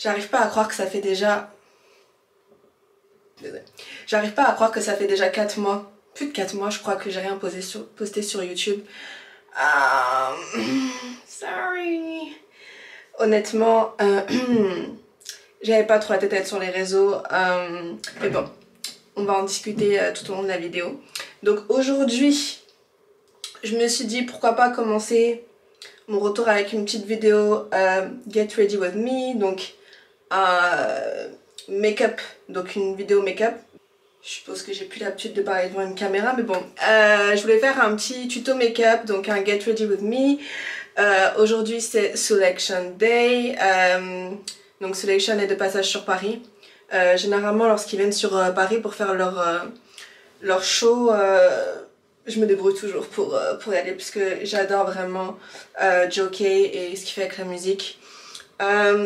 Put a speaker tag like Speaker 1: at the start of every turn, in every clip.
Speaker 1: J'arrive pas à croire que ça fait déjà... Désolée. J'arrive pas à croire que ça fait déjà 4 mois. Plus de 4 mois, je crois que j'ai rien posté sur YouTube. Sorry. Honnêtement, j'avais pas trop la tête à être sur les réseaux. Mais bon, on va en discuter tout au long de la vidéo. Donc aujourd'hui, je me suis dit pourquoi pas commencer mon retour avec une petite vidéo Get Ready With Me. Donc make-up, donc une vidéo make-up. Je suppose que j'ai plus l'habitude de parler devant une caméra, mais bon. Je voulais faire un petit tuto make-up, donc un Get Ready With Me. Aujourd'hui c'est Selection Day. Donc Selection est de passage sur Paris. Généralement lorsqu'ils viennent sur Paris pour faire leur show, je me débrouille toujours pour y aller parce que j'adore vraiment Jockey et ce qu'il fait avec la musique.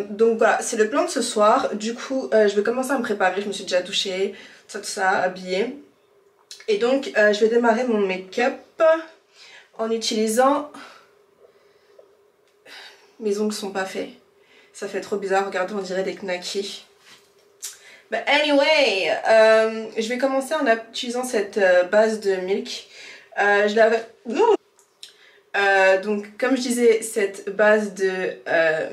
Speaker 1: Donc voilà, c'est le plan de ce soir. Du coup, je vais commencer à me préparer. Je me suis déjà douchée, tout ça, habillée. Et donc, je vais démarrer mon make-up en utilisant... Mes ongles sont pas faits. Ça fait trop bizarre, regardez, on dirait des knackis. But anyway, je vais commencer en utilisant cette base de Milk. Je l'avais... donc comme je disais, cette base de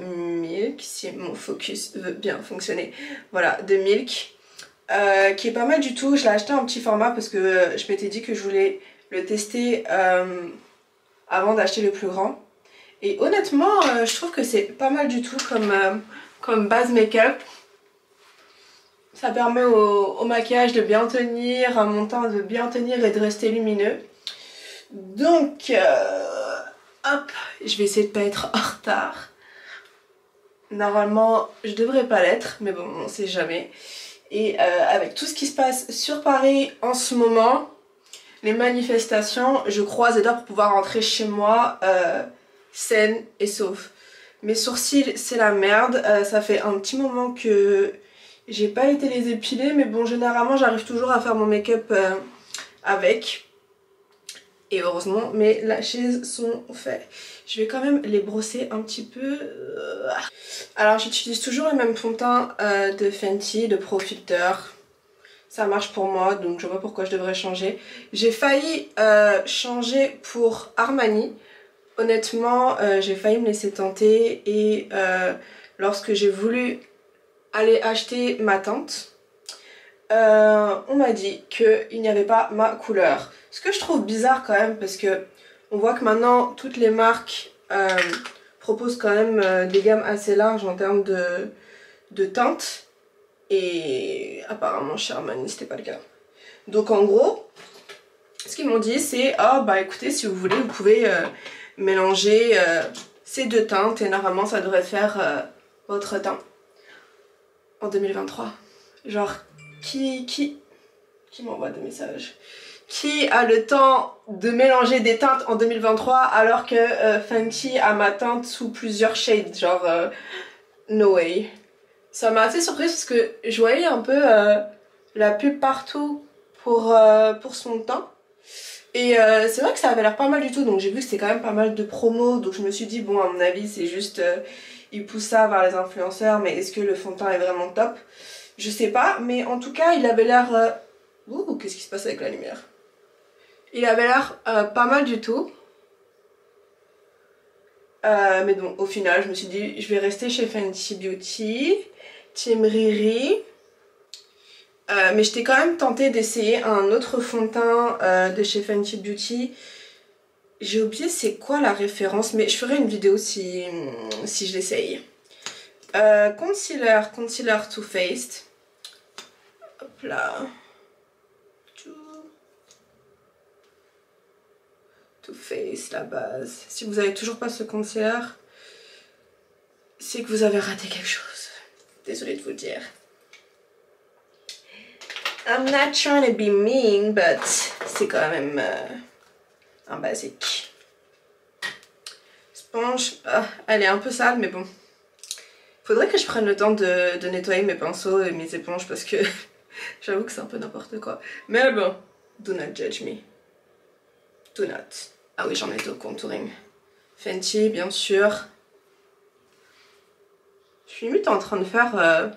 Speaker 1: Milk, si mon focus veut bien fonctionner, voilà, de Milk, qui est pas mal du tout. Je l'ai acheté en petit format parce que je m'étais dit que je voulais le tester avant d'acheter le plus grand. Et honnêtement, je trouve que c'est pas mal du tout comme base make-up. Ça permet au maquillage de bien tenir, à mon teint de bien tenir et de rester lumineux. Donc, hop, je vais essayer de pas être en retard. Normalement, je devrais pas l'être, mais bon, on sait jamais. Et avec tout ce qui se passe sur Paris en ce moment, les manifestations, je croise les doigts pour pouvoir rentrer chez moi saine et sauve. Mes sourcils, c'est la merde. Ça fait un petit moment que j'ai pas été les épiler, mais bon, généralement, j'arrive toujours à faire mon make-up avec. Et heureusement, mes lashes sont faits. Je vais quand même les brosser un petit peu. Alors j'utilise toujours le même fond de teint de Fenty, de Pro Filter. Ça marche pour moi, donc je vois pas pourquoi je devrais changer. J'ai failli changer pour Armani. Honnêtement, j'ai failli me laisser tenter. Et lorsque j'ai voulu aller acheter ma teinte, on m'a dit qu'il n'y avait pas ma couleur. Ce que je trouve bizarre quand même parce que on voit que maintenant toutes les marques proposent quand même des gammes assez larges en termes de teintes. Et apparemment chez Armani c'était pas le cas. Donc en gros, ce qu'ils m'ont dit c'est oh bah écoutez, si vous voulez vous pouvez mélanger ces deux teintes et normalement ça devrait faire votre teint en 2023. Genre qui m'envoie des messages? Qui a le temps de mélanger des teintes en 2023 alors que Fenty a ma teinte sous plusieurs shades? Genre no way. Ça m'a assez surprise parce que je voyais un peu la pub partout pour son teint. Et c'est vrai que ça avait l'air pas mal du tout, donc j'ai vu que c'était quand même pas mal de promos, donc je me suis dit bon, à mon avis c'est juste ils poussent ça vers les influenceurs, mais est-ce que le fond de teint est vraiment top? Je sais pas, mais en tout cas il avait l'air... Ouh, qu'est-ce qui se passe avec la lumière? Il avait l'air pas mal du tout. Mais bon, au final je me suis dit je vais rester chez Fenty Beauty, Team Riri. Mais j'étais quand même tentée d'essayer un autre fond de teint de chez Fenty Beauty. J'ai oublié c'est quoi la référence, mais je ferai une vidéo si je l'essaye. Concealer Too Faced. Hop là. Too Faced, la base. Si vous avez toujours pas ce concealer, c'est que vous avez raté quelque chose. Désolée de vous le dire. I'm not trying to be mean, but c'est quand même un basique. Sponge, elle est un peu sale, mais bon. Faudrait que je prenne le temps de nettoyer mes pinceaux et mes éponges parce que j'avoue que c'est un peu n'importe quoi. Mais bon, do not judge me. Do not. Ah oui, j'en étais au contouring. Fenty, bien sûr. Je suis limite en train de faire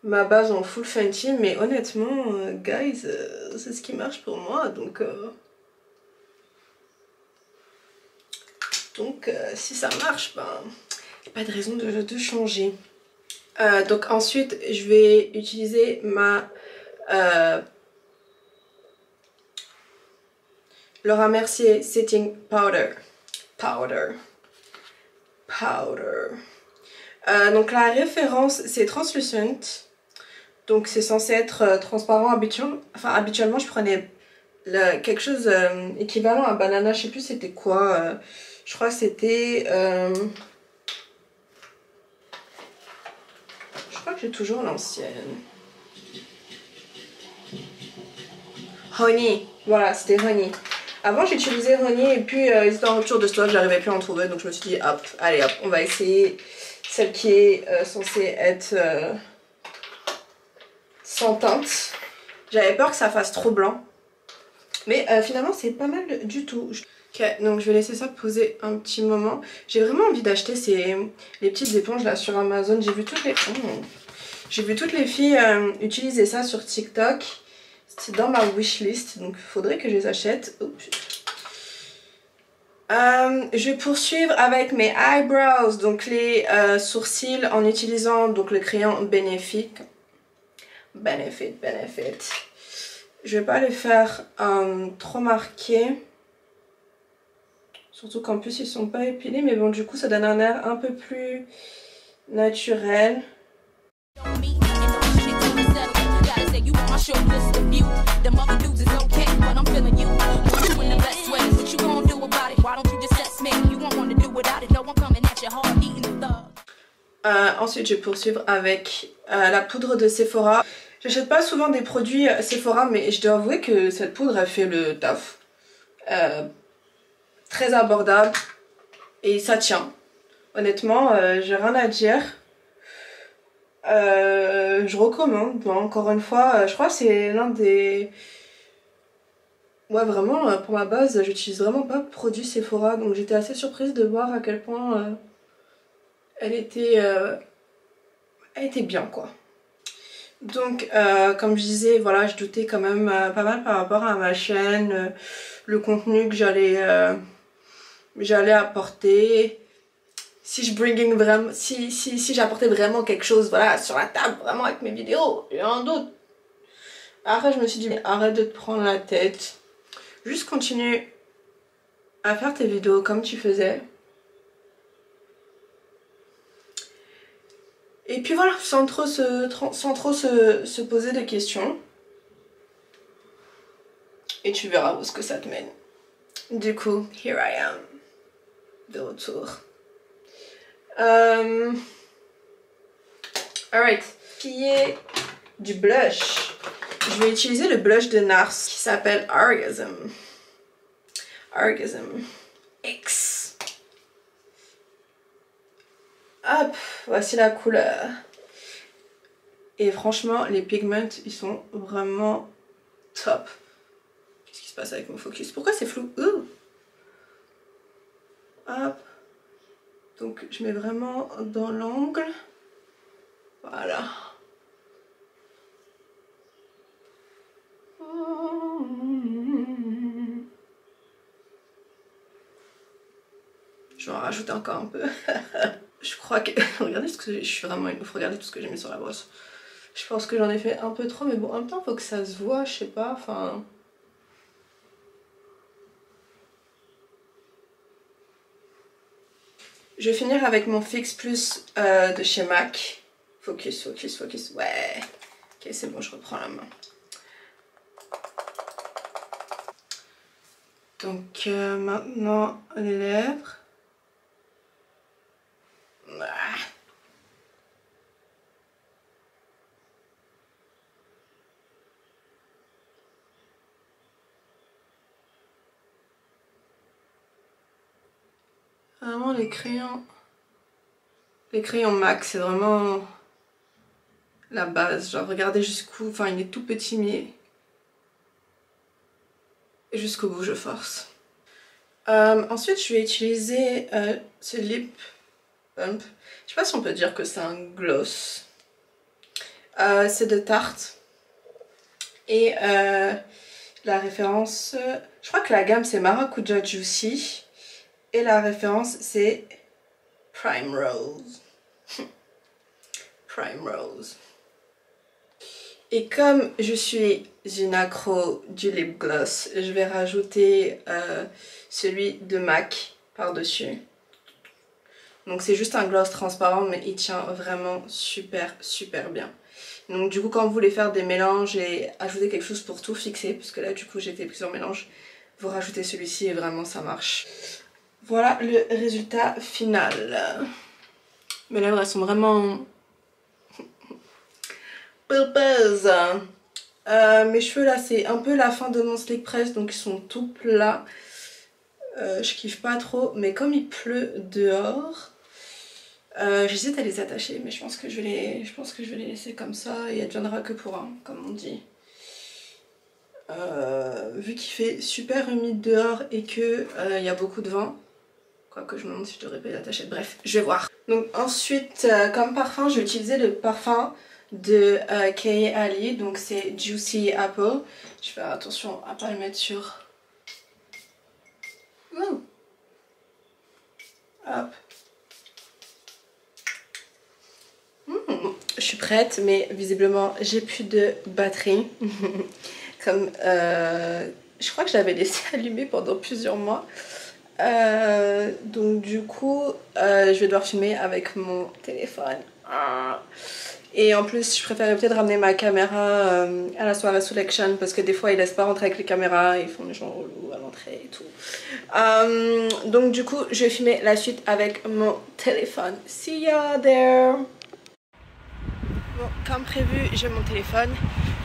Speaker 1: ma base en full Fenty, mais honnêtement, guys, c'est ce qui marche pour moi, donc si ça marche, ben, y a pas de raison de changer. Donc ensuite, je vais utiliser ma Laura Mercier Setting Powder. Donc la référence, c'est Translucent. Donc c'est censé être transparent habituellement. Enfin, habituellement, je prenais quelque chose équivalent à banana, je sais plus c'était quoi. Je crois que c'était... je crois que j'ai toujours l'ancienne. Honey, voilà, c'était Honey. Avant j'utilisais Honey et puis ils étaient en rupture de stock, j'arrivais plus à en trouver, donc je me suis dit hop, allez hop, on va essayer celle qui est censée être sans teinte. J'avais peur que ça fasse trop blanc, mais finalement c'est pas mal du tout. Ok, donc je vais laisser ça poser un petit moment. J'ai vraiment envie d'acheter les petites éponges là sur Amazon. J'ai vu toutes les filles utiliser ça sur TikTok. C'est dans ma wishlist, donc il faudrait que je les achète. Je vais poursuivre avec mes eyebrows, donc les sourcils, en utilisant donc le crayon Benefit. Je vais pas les faire trop marqués. Surtout qu'en plus ils sont pas épilés, mais bon, du coup ça donne un air un peu plus naturel. Ensuite je vais poursuivre avec la poudre de Sephora. J'achète pas souvent des produits Sephora, mais je dois avouer que cette poudre a fait le taf. Très abordable et ça tient. Honnêtement, j'ai rien à dire. Je recommande. Bon, encore une fois, je crois que c'est l'un des... Ouais, vraiment, pour ma base, j'utilise vraiment pas de produits Sephora, donc j'étais assez surprise de voir à quel point elle était bien, quoi. Donc, comme je disais, voilà, je doutais quand même pas mal par rapport à ma chaîne, le contenu que j'allais apporter. Si j'apportais vraiment quelque chose, voilà, sur la table, vraiment avec mes vidéos, j'ai un doute. Après, je me suis dit, mais arrête de te prendre la tête. Juste continue à faire tes vidéos comme tu faisais. Et puis voilà, sans trop se poser de questions. Et tu verras où est-ce que ça te mène. Du coup, here I am. De retour. Alright. Qui est du blush. Je vais utiliser le blush de NARS qui s'appelle Orgasm. Orgasm X. Hop, voici la couleur. Et franchement, les pigments, ils sont vraiment top. Qu'est-ce qui se passe avec mon focus? Pourquoi c'est flou? Hop. Donc, je mets vraiment dans l'angle. Voilà. Je vais en rajouter encore un peu. Je crois que... regardez ce que je suis vraiment une ouf. Regardez tout ce que j'ai mis sur la brosse. Je pense que j'en ai fait un peu trop, mais bon, en même temps, faut que ça se voit, je sais pas, enfin... Je vais finir avec mon Fix Plus de chez MAC. Focus, ouais. Ok, c'est bon, je reprends la main. Donc maintenant, les lèvres. Vraiment les crayons MAC, c'est vraiment la base. Genre regardez jusqu'où, enfin il est tout petit mais jusqu'au bout je force. Ensuite je vais utiliser ce lip Pump. Je sais pas si on peut dire que c'est un gloss. C'est de Tarte. Et la référence, je crois que la gamme c'est Maracuja Juicy. Et la référence c'est Prime Rose. Prime Rose. Et comme je suis une accro du lip gloss, je vais rajouter celui de MAC par-dessus. Donc c'est juste un gloss transparent mais il tient vraiment super bien. Donc du coup quand vous voulez faire des mélanges et ajouter quelque chose pour tout fixer, parce que là du coup j'ai fait plusieurs mélanges, vous rajoutez celui-ci et vraiment ça marche. Voilà le résultat final. Mes lèvres elles sont vraiment pulpeuses. Mes cheveux là c'est un peu la fin de mon slick press donc ils sont tout plats. Je kiffe pas trop mais comme il pleut dehors, j'hésite à les attacher mais je pense que je vais les laisser comme ça et adviendra que pourra comme on dit. Vu qu'il fait super humide dehors et que il y a beaucoup de vent, quoique je me demande si je devrais pas les attacher, bref je vais voir. Donc ensuite comme parfum je vais utiliser le parfum de Kay Ali, donc c'est Juicy Apple. Je vais faire attention à pas le mettre sur... Hop. Je suis prête mais visiblement j'ai plus de batterie. Comme je crois que je l'avais laissé allumer pendant plusieurs mois. Donc du coup je vais devoir filmer avec mon téléphone. Et en plus je préférais peut-être ramener ma caméra à la soirée selection parce que des fois ils laissent pas rentrer avec les caméras, ils font des gens relous à l'entrée et tout. Donc du coup je vais filmer la suite avec mon téléphone. See ya there. Bon, comme prévu j'ai mon téléphone.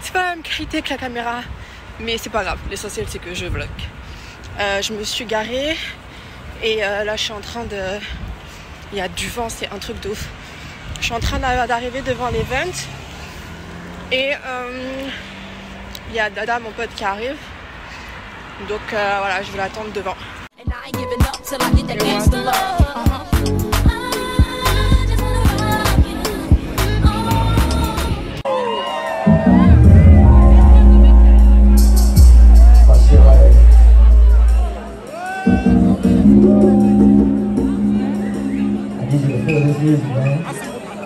Speaker 1: C'est pas la même qualité que la caméra mais c'est pas grave, l'essentiel c'est que je vlog. Je me suis garée et là je suis en train de... Il y a du vent, c'est un truc de ouf. Je suis en train d'arriver devant l'event et il y a Dada, mon pote, qui arrive. Donc voilà, je vais l'attendre devant.
Speaker 2: I need you to feel this music, man.